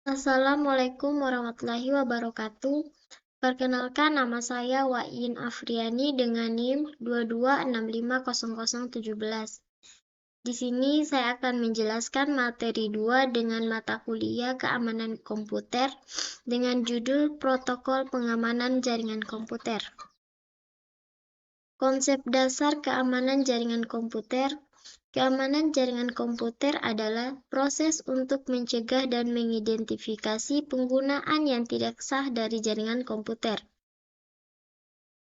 Assalamualaikum warahmatullahi wabarakatuh. Perkenalkan, nama saya Wain Afriani dengan NIM 22650017. Di sini saya akan menjelaskan materi 2 dengan mata kuliah keamanan komputer dengan judul Protokol Pengamanan Jaringan Komputer. Konsep dasar keamanan jaringan komputer. Keamanan jaringan komputer adalah proses untuk mencegah dan mengidentifikasi penggunaan yang tidak sah dari jaringan komputer.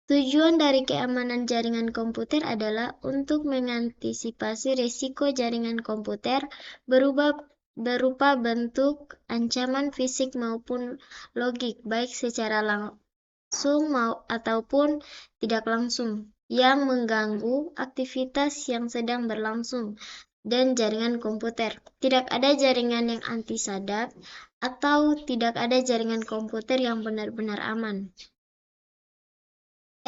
Tujuan dari keamanan jaringan komputer adalah untuk mengantisipasi risiko jaringan komputer berupa bentuk ancaman fisik maupun logik, baik secara langsung ataupun tidak langsung, yang mengganggu aktivitas yang sedang berlangsung dan jaringan komputer. Tidak ada jaringan yang anti-sadap atau tidak ada jaringan komputer yang benar-benar aman.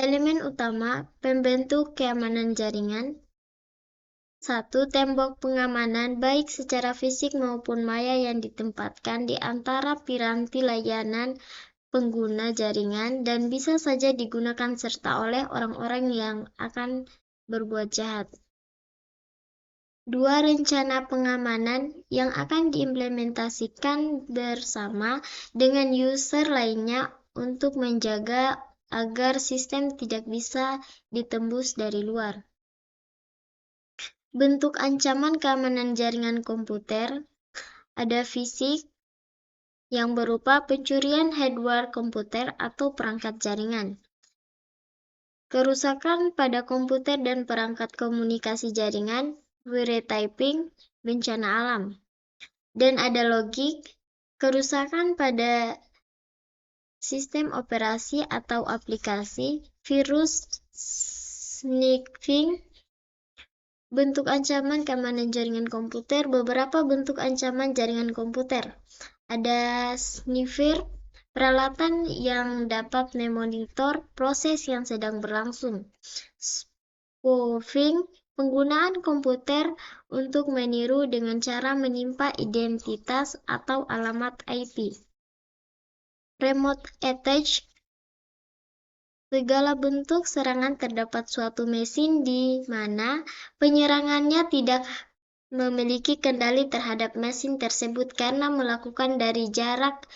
Elemen utama pembentuk keamanan jaringan. 1. Tembok pengamanan baik secara fisik maupun maya yang ditempatkan di antara piranti layanan pengguna jaringan dan bisa saja digunakan serta oleh orang-orang yang akan berbuat jahat. 2. Rencana pengamanan yang akan diimplementasikan bersama dengan user lainnya untuk menjaga agar sistem tidak bisa ditembus dari luar. Bentuk ancaman keamanan jaringan komputer ada fisik, yang berupa pencurian hardware komputer atau perangkat jaringan, kerusakan pada komputer dan perangkat komunikasi jaringan, wiretyping, bencana alam, dan ada logik, kerusakan pada sistem operasi atau aplikasi, virus, sniffing. Bentuk ancaman keamanan jaringan komputer. Beberapa bentuk ancaman jaringan komputer. Ada sniffer, peralatan yang dapat memonitor proses yang sedang berlangsung. Spoofing, penggunaan komputer untuk meniru dengan cara menimpa identitas atau alamat IP. Remote attack, segala bentuk serangan terhadap suatu mesin di mana penyerangannya tidak memiliki kendali terhadap mesin tersebut karena melakukan dari jarak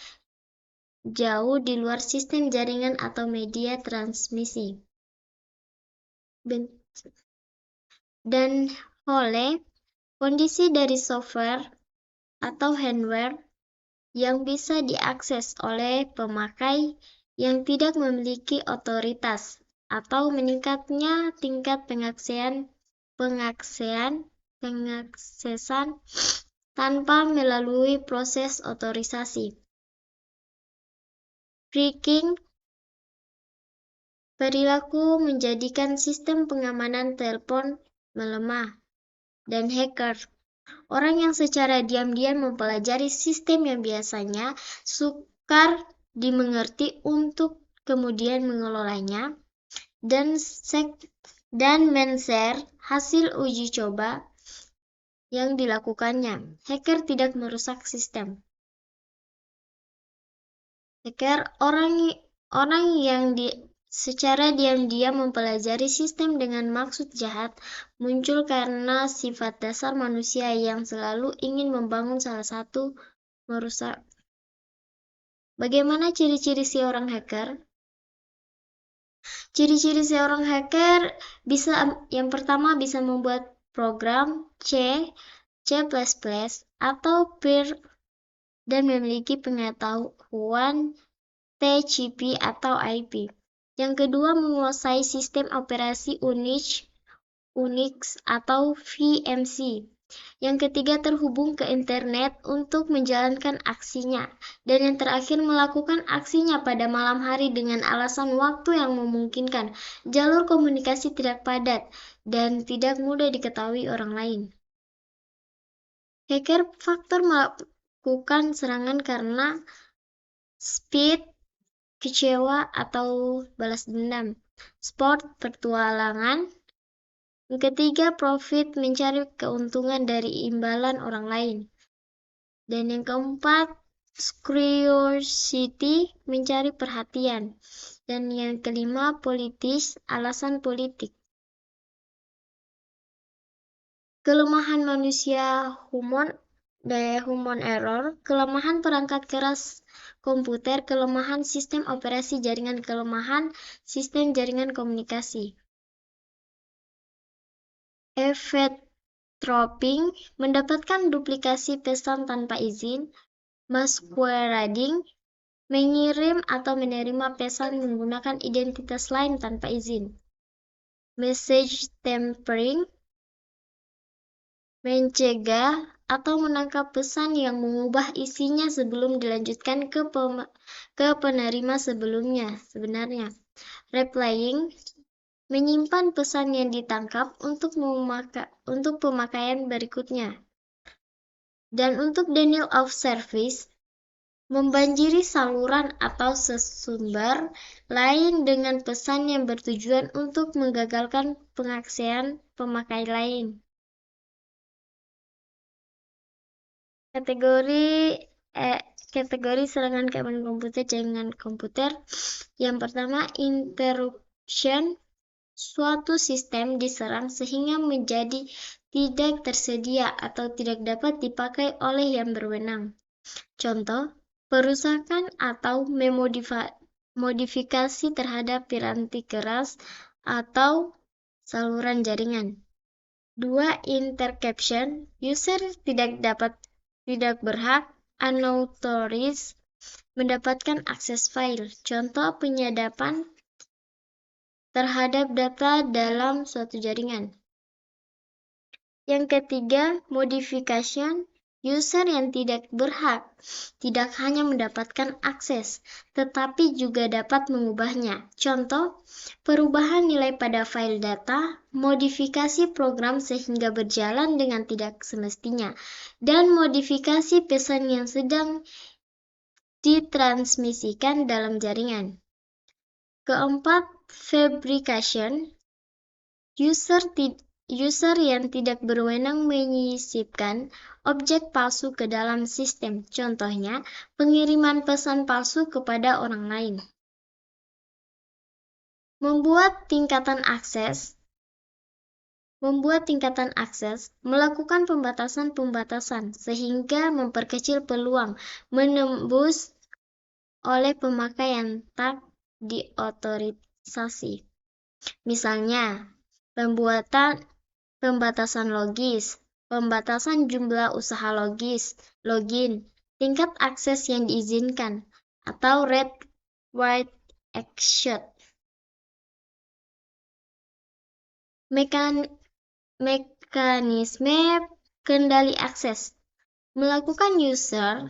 jauh di luar sistem jaringan atau media transmisi. Dan oleh kondisi dari software atau hardware yang bisa diakses oleh pemakai yang tidak memiliki otoritas atau meningkatnya tingkat pengaksesan tanpa melalui proses otorisasi. Phishing, perilaku menjadikan sistem pengamanan telepon melemah. Dan hacker, orang yang secara diam-diam mempelajari sistem yang biasanya sukar dimengerti untuk kemudian mengelolanya dan men-share hasil uji coba yang dilakukannya. Hacker tidak merusak sistem. Hacker, orang yang secara diam-diam mempelajari sistem dengan maksud jahat muncul karena sifat dasar manusia yang selalu ingin membangun salah satu merusak. Bagaimana ciri-ciri seorang hacker? Ciri-ciri seorang hacker yang pertama bisa membuat program C, C++, atau PIR dan memiliki pengetahuan TCP atau IP. Yang kedua, menguasai sistem operasi Unix atau VMC. Yang ketiga, terhubung ke internet untuk menjalankan aksinya. Dan yang terakhir, melakukan aksinya pada malam hari dengan alasan waktu yang memungkinkan. Jalur komunikasi tidak padat dan tidak mudah diketahui orang lain. Hacker faktor melakukan serangan karena speed, kecewa, atau balas dendam. Sport, petualangan. Yang ketiga, profit, mencari keuntungan dari imbalan orang lain. Dan yang keempat, curiosity, mencari perhatian. Dan yang kelima, politis, alasan politik. Kelemahan manusia daya human error, kelemahan perangkat keras komputer, kelemahan sistem operasi jaringan, kelemahan sistem jaringan komunikasi. Eavesdropping, mendapatkan duplikasi pesan tanpa izin. Masquerading, mengirim atau menerima pesan menggunakan identitas lain tanpa izin. Message tampering, mencegah atau menangkap pesan yang mengubah isinya sebelum dilanjutkan ke penerima sebenarnya. Replying, menyimpan pesan yang ditangkap untuk pemakaian berikutnya. Dan untuk denial of service, membanjiri saluran atau sesumber lain dengan pesan yang bertujuan untuk menggagalkan pengaksesan pemakai lain. Kategori serangan keamanan komputer jaringan komputer. Yang pertama, interruption. Suatu sistem diserang sehingga menjadi tidak tersedia atau tidak dapat dipakai oleh yang berwenang. Contoh, perusakan atau modifikasi terhadap piranti keras atau saluran jaringan. 2. Interception. User tidak berhak unauthorized mendapatkan akses file. Contoh, penyadapan terhadap data dalam suatu jaringan. Yang ketiga, modification. User yang tidak berhak tidak hanya mendapatkan akses, tetapi juga dapat mengubahnya. Contoh, perubahan nilai pada file data, modifikasi program sehingga berjalan dengan tidak semestinya, dan modifikasi pesan yang sedang ditransmisikan dalam jaringan. Keempat, fabrication. User yang tidak berwenang menyisipkan objek palsu ke dalam sistem. Contohnya, pengiriman pesan palsu kepada orang lain. Membuat tingkatan akses, melakukan pembatasan sehingga memperkecil peluang menembus oleh pemakai yang tak diotorisasi. Misalnya, pembatasan logis, pembatasan jumlah usaha login, tingkat akses yang diizinkan, atau red white action. Mekanisme kendali akses. Melakukan user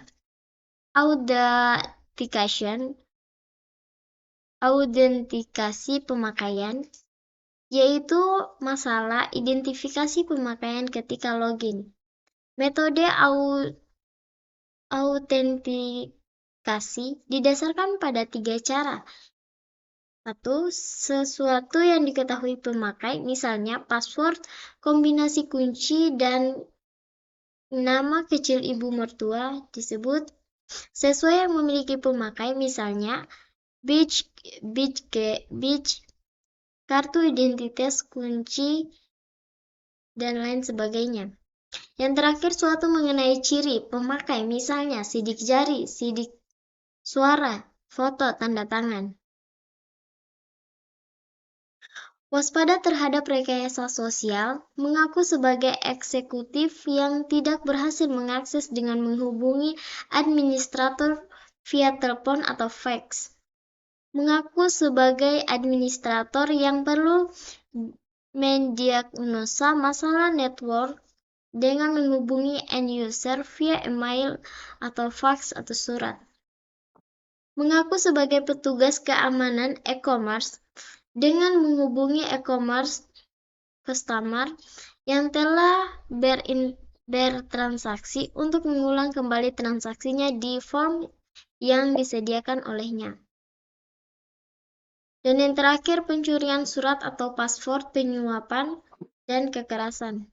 autentikasi pemakaian, yaitu masalah identifikasi pemakaian ketika login. Metode autentikasi didasarkan pada 3 cara. 1. Sesuatu yang diketahui pemakai, misalnya password, kombinasi kunci, dan nama kecil ibu mertua disebut sesuai yang memiliki pemakai, misalnya badge, kartu identitas, kunci, dan lain sebagainya. Yang terakhir, suatu mengenai ciri pemakai, misalnya sidik jari, sidik suara, foto, tanda tangan. Waspada terhadap rekayasa sosial, mengaku sebagai eksekutif yang tidak berhasil mengakses dengan menghubungi administrator via telepon atau fax. Mengaku sebagai administrator yang perlu mendiagnosa masalah network dengan menghubungi end user via email atau fax atau surat. Mengaku sebagai petugas keamanan e-commerce dengan menghubungi e-commerce customer yang telah bertransaksi untuk mengulang kembali transaksinya di form yang disediakan olehnya. Dan yang terakhir, pencurian surat atau password, penyuapan, dan kekerasan.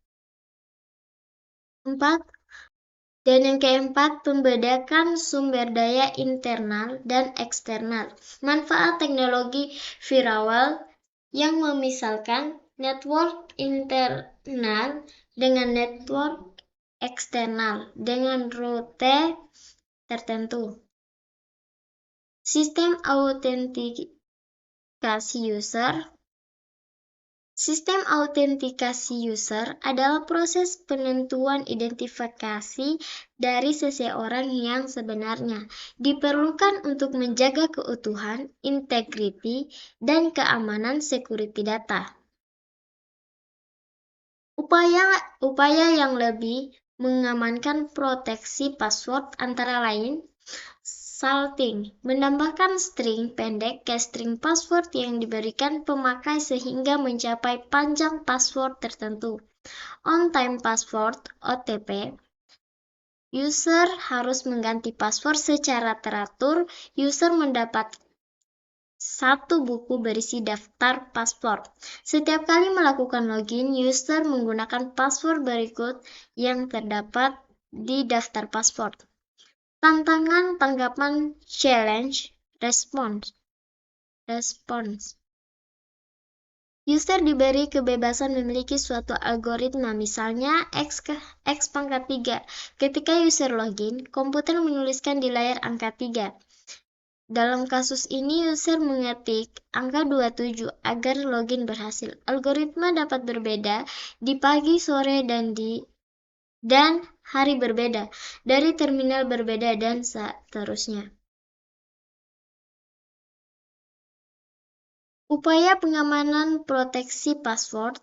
4. Dan yang keempat, membedakan sumber daya internal dan eksternal. Manfaat teknologi firewall yang memisalkan network internal dengan network eksternal dengan rute tertentu. Sistem autentikasi user. Sistem autentikasi user adalah proses penentuan identifikasi dari seseorang yang sebenarnya. Diperlukan untuk menjaga keutuhan, integriti, dan keamanan security data. Upaya yang lebih mengamankan proteksi password antara lain salting, menambahkan string pendek ke string password yang diberikan pemakai sehingga mencapai panjang password tertentu. On-time password (OTP). User harus mengganti password secara teratur. User mendapat satu buku berisi daftar password. Setiap kali melakukan login, user menggunakan password berikut yang terdapat di daftar password. Tantangan tanggapan challenge response. User diberi kebebasan memiliki suatu algoritma, misalnya X pangkat 3. Ketika user login, komputer menuliskan di layar angka 3. Dalam kasus ini, user mengetik angka 27 agar login berhasil. Algoritma dapat berbeda di pagi, sore, dan hari berbeda, dari terminal berbeda, dan seterusnya. Upaya pengamanan proteksi password.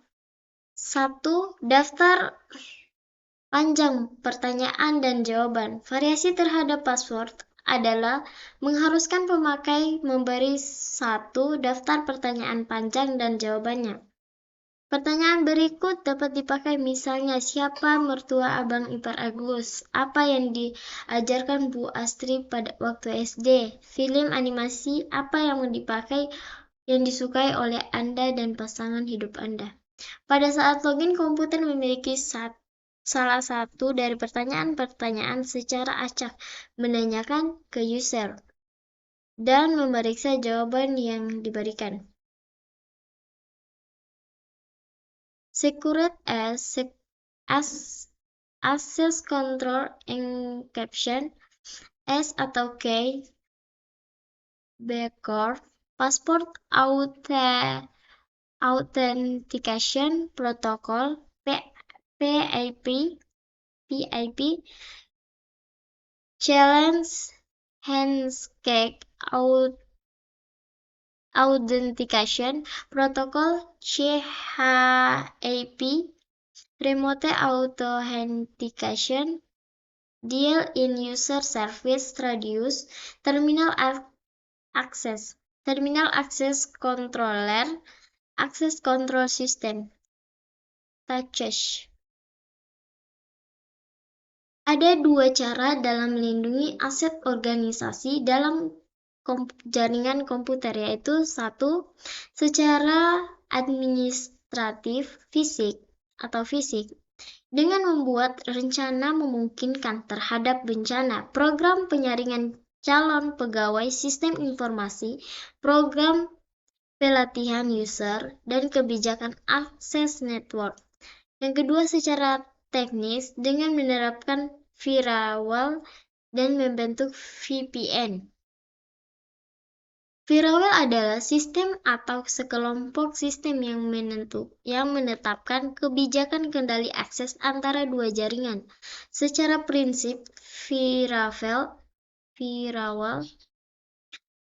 1. Daftar panjang pertanyaan dan jawaban. Variasi terhadap password adalah mengharuskan pemakai memberi 1 daftar pertanyaan panjang dan jawabannya. Pertanyaan berikut dapat dipakai, misalnya, siapa mertua abang ipar Agus? Apa yang diajarkan Bu Astri pada waktu SD? Film animasi apa yang disukai oleh Anda dan pasangan hidup Anda? Pada saat login, komputer memiliki salah satu dari pertanyaan-pertanyaan secara acak, menanyakan ke user, dan memeriksa jawaban yang diberikan. Secret Access Control Encryption, S atau K, Backward Password Authentication Protocol, PIP, Challenge Handshake Authentication Protocol, CHAP, Remote Authentication, Deal-in User Service Radius, Terminal Access Controller, Access Control System, Touches. Ada 2 cara dalam melindungi aset organisasi dalam jaringan komputer, yaitu 1. Secara administratif fisik, dengan membuat rencana memungkinkan terhadap bencana, program penyaringan calon pegawai sistem informasi, program pelatihan user, dan kebijakan akses network. Yang kedua, secara teknis dengan menerapkan firewall dan membentuk VPN. Firewall adalah sistem atau sekelompok sistem yang menetapkan kebijakan kendali akses antara 2 jaringan. Secara prinsip, firewall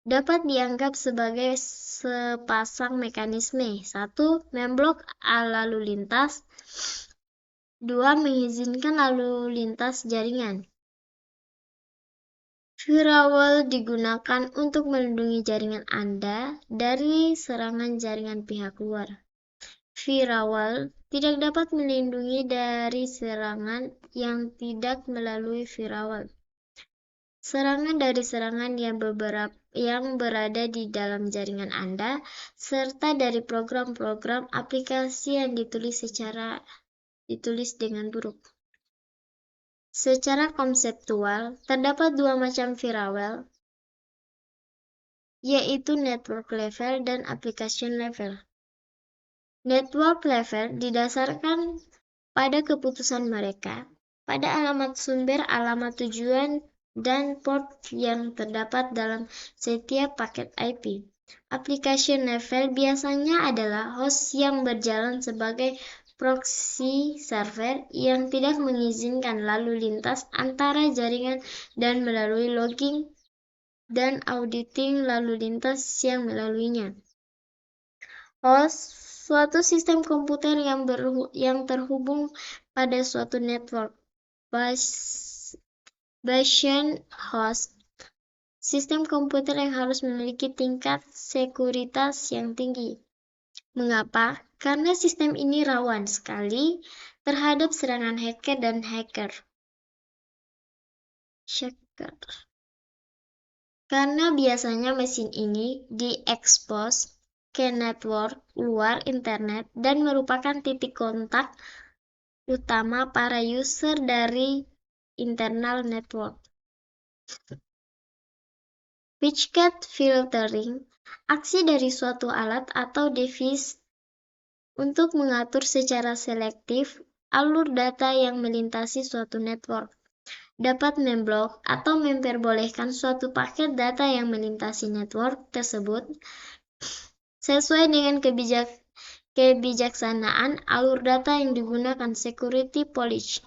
dapat dianggap sebagai sepasang mekanisme. 1. Memblok lalu lintas. 2. Mengizinkan lalu lintas jaringan. Firewall digunakan untuk melindungi jaringan Anda dari serangan jaringan pihak luar. Firewall tidak dapat melindungi dari serangan yang tidak melalui firewall. Serangan dari serangan yang berada di dalam jaringan Anda, serta dari program-program aplikasi yang ditulis dengan buruk. Secara konseptual, terdapat dua macam firewall, yaitu network level dan application level. Network level didasarkan pada keputusan mereka, pada alamat sumber, alamat tujuan, dan port yang terdapat dalam setiap paket IP. Application level biasanya adalah host yang berjalan sebagai proxy server yang tidak mengizinkan lalu lintas antara jaringan dan melalui logging dan auditing lalu lintas yang melaluinya. Host, suatu sistem komputer yang terhubung pada suatu network. Bastion host, sistem komputer yang harus memiliki tingkat sekuritas yang tinggi. Mengapa? Karena sistem ini rawan sekali terhadap serangan hacker dan hacker. Karena biasanya mesin ini diekspos ke network luar internet dan merupakan titik kontak utama para user dari internal network. Packet filtering, aksi dari suatu alat atau device untuk mengatur secara selektif alur data yang melintasi suatu network. Dapat memblok atau memperbolehkan suatu paket data yang melintasi network tersebut sesuai dengan kebijaksanaan alur data yang digunakan. Security policy.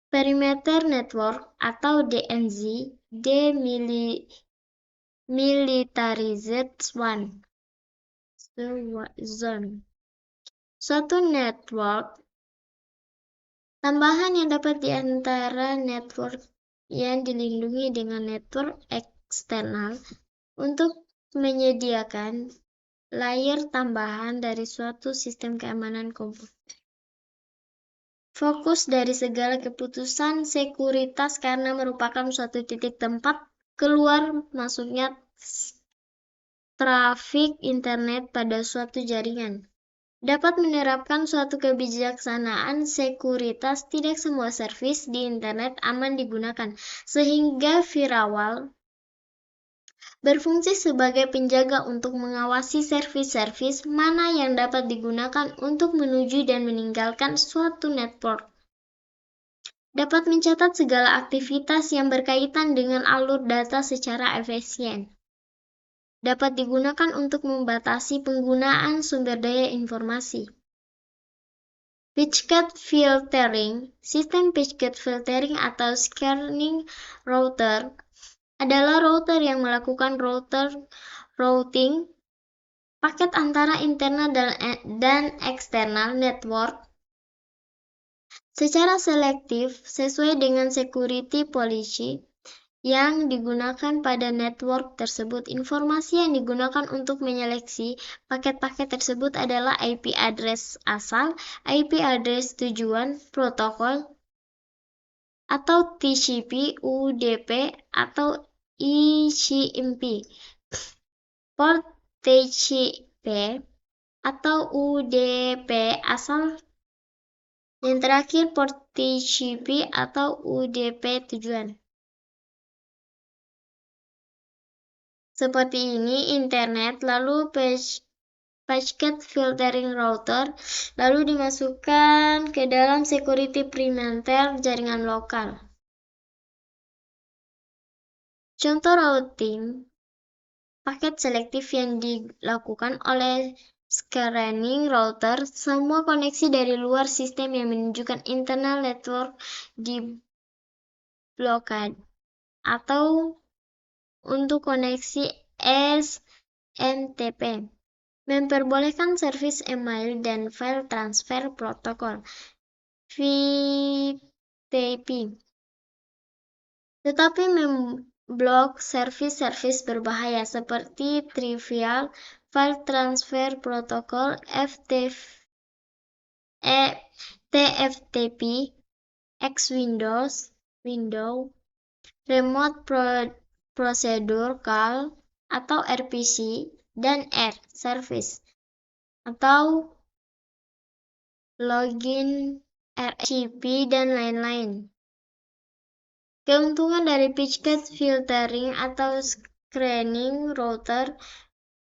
Perimeter network atau DMZ, demilitarized zone. Suatu network tambahan yang dapat di antara network yang dilindungi dengan network eksternal untuk menyediakan layer tambahan dari suatu sistem keamanan komputer. Fokus dari segala keputusan sekuritas karena merupakan suatu titik tempat keluar masuknya trafik internet pada suatu jaringan. Dapat menerapkan suatu kebijaksanaan sekuritas. Tidak semua servis di internet aman digunakan, sehingga firewall berfungsi sebagai penjaga untuk mengawasi servis-servis mana yang dapat digunakan untuk menuju dan meninggalkan suatu network. Dapat mencatat segala aktivitas yang berkaitan dengan alur data secara efisien. Dapat digunakan untuk membatasi penggunaan sumber daya informasi. Packet filtering, sistem packet filtering atau scanning router adalah router yang melakukan routing paket antara internal dan eksternal network secara selektif sesuai dengan security policy yang digunakan pada network tersebut. Informasi yang digunakan untuk menyeleksi paket-paket tersebut adalah IP address asal, IP address tujuan, protokol, atau TCP, UDP, atau ICMP, port TCP, atau UDP asal, yang terakhir port TCP atau UDP tujuan. Seperti ini internet, lalu packet filtering router, lalu dimasukkan ke dalam security perimeter jaringan lokal. Contoh routing paket selektif yang dilakukan oleh scanning router. Semua koneksi dari luar sistem yang menunjukkan internal network diblokade, atau untuk koneksi SMTP, memperbolehkan servis email dan file transfer protokol (VTP), tetapi memblok servis-servis berbahaya seperti Trivial File Transfer Protocol (TFTP), X Window, Remote Procedure Call atau RPC, dan R Service atau Login RCP, dan lain-lain. Keuntungan dari packet filtering atau screening router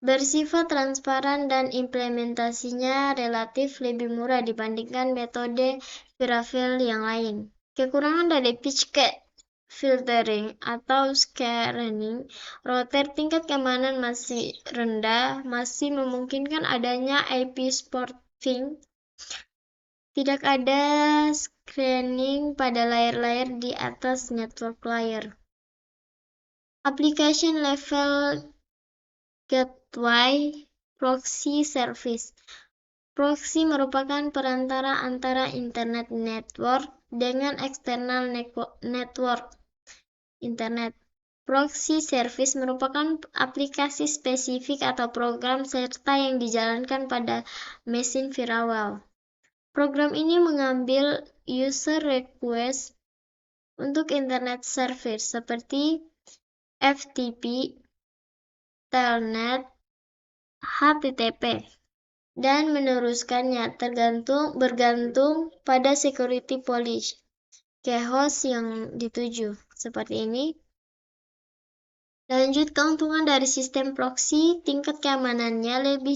bersifat transparan dan implementasinya relatif lebih murah dibandingkan metode Laravel yang lain. Kekurangan dari packet filtering atau screening router, tingkat keamanan masih rendah, masih memungkinkan adanya IP spoofing. Tidak ada screening pada layer-layer di atas network layer. Application level gateway proxy service. Proxy merupakan perantara antara internet network dengan eksternal network internet. Proxy service merupakan aplikasi spesifik atau program serta yang dijalankan pada mesin firewall. Program ini mengambil user request untuk internet service seperti FTP, Telnet, HTTP, dan meneruskannya bergantung pada security policy ke host yang dituju. Seperti ini. Lanjut, keuntungan dari sistem proxy, tingkat keamanannya lebih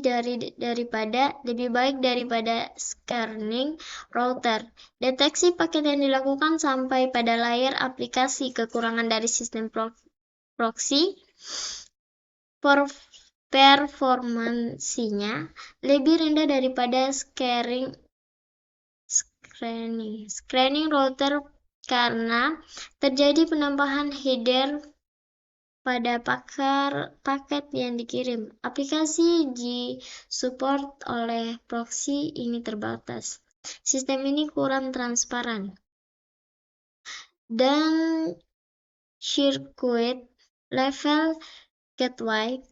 baik daripada screening router. Deteksi paket yang dilakukan sampai pada layer aplikasi. Kekurangan dari sistem proxy, performansinya lebih rendah daripada screening router karena terjadi penambahan header pada paket yang dikirim. Aplikasi disupport oleh proxy ini terbatas. Sistem ini kurang transparan. Dan circuit level gateway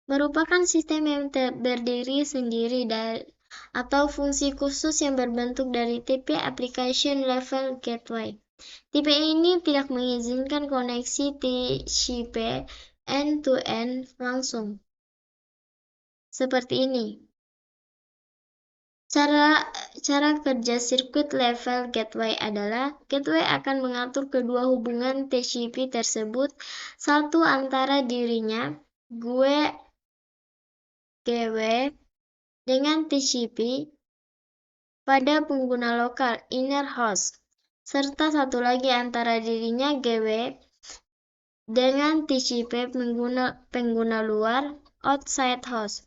merupakan sistem yang berdiri sendiri atau fungsi khusus yang berbentuk dari tipe application level gateway. Tipe ini tidak mengizinkan koneksi TCP end-to-end langsung. Seperti ini. Cara kerja circuit level gateway adalah gateway akan mengatur kedua hubungan TCP tersebut, satu antara dirinya, GW dengan TCP pada pengguna lokal inner host, serta satu lagi antara dirinya GW dengan TCP pengguna luar outside host.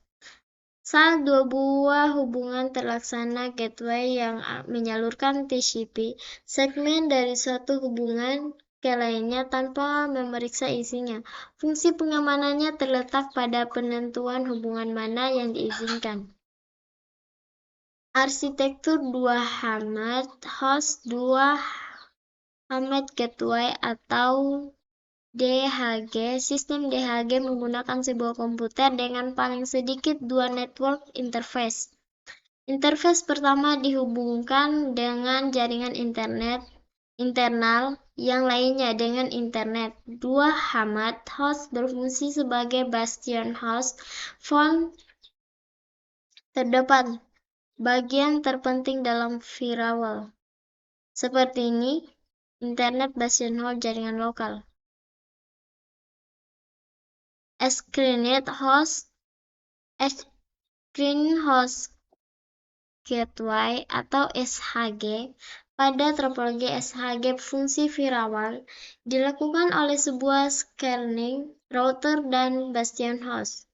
Saat dua buah hubungan terlaksana gateway yang menyalurkan TCP segmen dari suatu hubungan ke lainnya tanpa memeriksa isinya. Fungsi pengamanannya terletak pada penentuan hubungan mana yang diizinkan. Arsitektur dua Hammett host, dua Hammett gateway atau DHG. Sistem DHG menggunakan sebuah komputer dengan paling sedikit dua network interface. Interface pertama dihubungkan dengan jaringan internet internal, yang lainnya dengan internet. Dua Hammett host berfungsi sebagai bastion host. Font terdepan bagian terpenting dalam firewall. Seperti ini, internet bastion host jaringan lokal. Screened host gateway atau SHG. Pada topologi SHG, fungsi firewall dilakukan oleh sebuah screening router dan bastion host.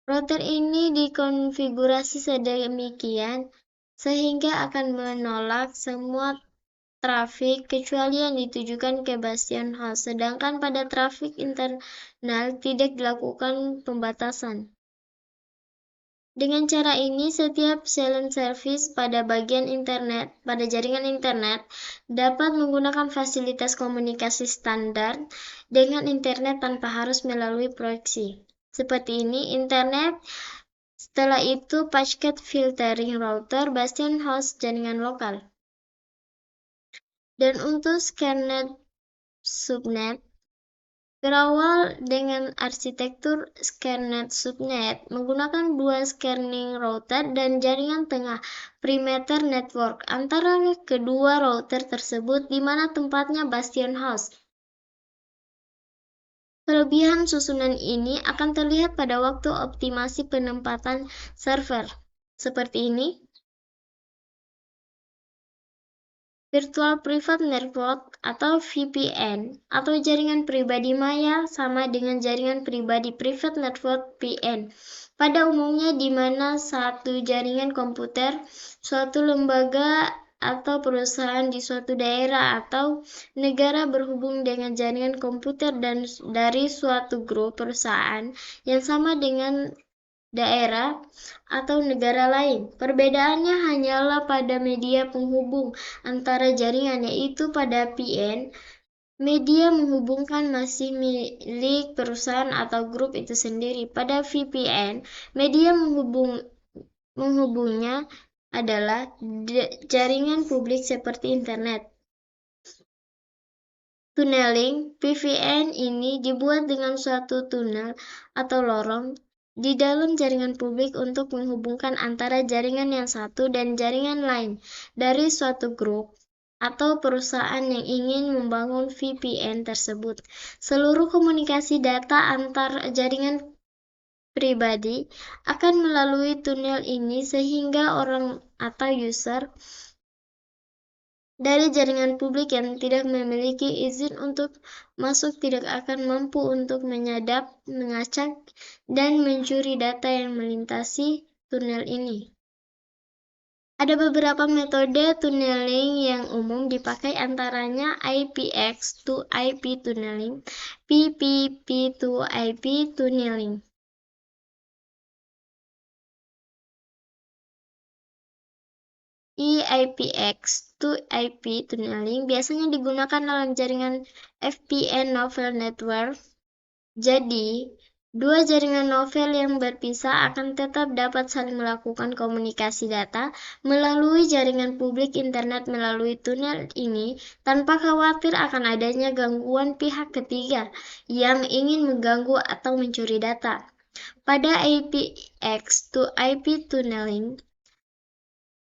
Router ini dikonfigurasi sedemikian sehingga akan menolak semua trafik kecuali yang ditujukan ke bastion host, sedangkan pada trafik internal tidak dilakukan pembatasan. Dengan cara ini, setiap silent service pada jaringan internet dapat menggunakan fasilitas komunikasi standar dengan internet tanpa harus melalui proxy. Seperti ini, internet. Setelah itu, packet filtering router, bastion host, jaringan lokal. Dan untuk scannet subnet, Berawal dengan arsitektur SCARNet subnet menggunakan dua scanning router dan jaringan tengah perimeter network antara kedua router tersebut di mana tempatnya bastion host. Kelebihan susunan ini akan terlihat pada waktu optimasi penempatan server. Seperti ini. Virtual Private Network atau VPN atau jaringan pribadi maya sama dengan jaringan pribadi Private Network PN. Pada umumnya di mana satu jaringan komputer, suatu lembaga atau perusahaan di suatu daerah atau negara berhubung dengan jaringan komputer dan dari suatu grup perusahaan yang sama dengan daerah atau negara lain. Perbedaannya hanyalah pada media penghubung antara jaringan, yaitu pada PN, media menghubungkan masih milik perusahaan atau grup itu sendiri. Pada VPN, media menghubungnya adalah jaringan publik seperti internet. Tunneling VPN ini dibuat dengan suatu tunnel atau lorong di dalam jaringan publik untuk menghubungkan antara jaringan yang satu dan jaringan lain dari suatu grup atau perusahaan yang ingin membangun VPN tersebut. Seluruh komunikasi data antar jaringan pribadi akan melalui tunnel ini sehingga orang atau user dari jaringan publik yang tidak memiliki izin untuk masuk tidak akan mampu untuk menyadap, mengacak, dan mencuri data yang melintasi tunnel ini. Ada beberapa metode tunneling yang umum dipakai antaranya IPX to IP tunneling, PPP to IP tunneling. IPX to IP tunneling biasanya digunakan dalam jaringan VPN novel network. Jadi, dua jaringan novel yang berpisah akan tetap dapat saling melakukan komunikasi data melalui jaringan publik internet melalui tunnel ini tanpa khawatir akan adanya gangguan pihak ketiga yang ingin mengganggu atau mencuri data. Pada IPX to IP tunneling,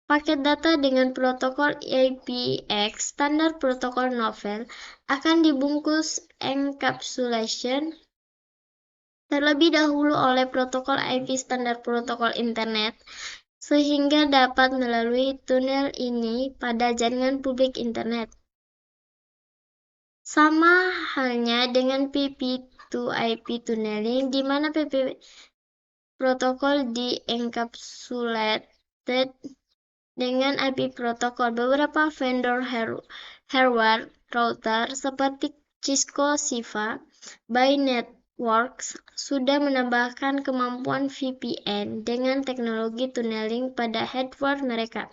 paket data dengan protokol IPX standar protokol novel akan dibungkus encapsulation terlebih dahulu oleh protokol IP standar protokol internet sehingga dapat melalui tunnel ini pada jaringan publik internet. Sama halnya dengan PP2IP tunneling di mana PP protokol di-encapsulated dengan IP protokol. Beberapa vendor hardware router seperti Cisco Siva by Networks sudah menambahkan kemampuan VPN dengan teknologi tunneling pada hardware mereka.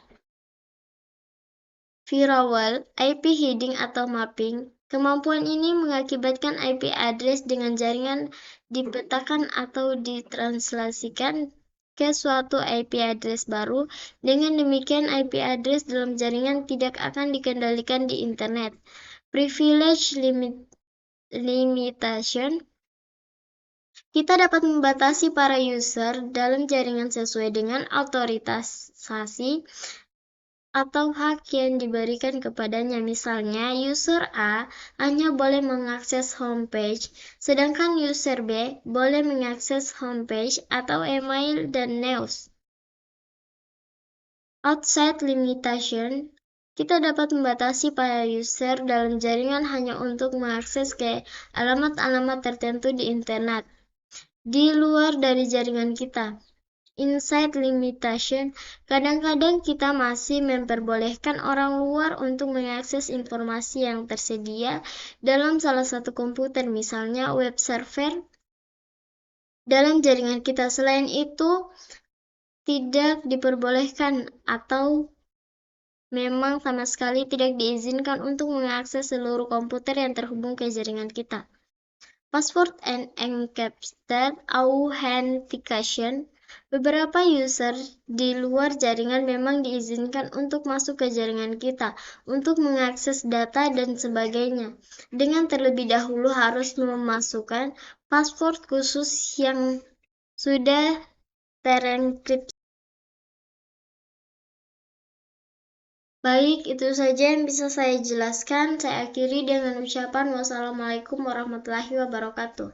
Firewall, IP hiding atau mapping. Kemampuan ini mengakibatkan IP address dengan jaringan dipetakan atau ditranslasikan ke suatu IP address baru. Dengan demikian, IP address dalam jaringan tidak akan dikendalikan di internet. Privilege limitation. Kita dapat membatasi para user dalam jaringan sesuai dengan otorisasi atau hak yang diberikan kepadanya. Misalnya, user A hanya boleh mengakses homepage, sedangkan user B boleh mengakses homepage atau email dan news. Outside limitation, kita dapat membatasi para user dalam jaringan hanya untuk mengakses ke alamat-alamat tertentu di internet, di luar dari jaringan kita. Inside limitation, kadang-kadang kita masih memperbolehkan orang luar untuk mengakses informasi yang tersedia dalam salah satu komputer, misalnya web server dalam jaringan kita. Selain itu, tidak diperbolehkan atau memang sama sekali tidak diizinkan untuk mengakses seluruh komputer yang terhubung ke jaringan kita. Password and encrypted authentication Beberapa user di luar jaringan memang diizinkan untuk masuk ke jaringan kita, untuk mengakses data dan sebagainya. Dengan terlebih dahulu harus memasukkan password khusus yang sudah terenkripsi. Baik, itu saja yang bisa saya jelaskan. Saya akhiri dengan ucapan wassalamualaikum warahmatullahi wabarakatuh.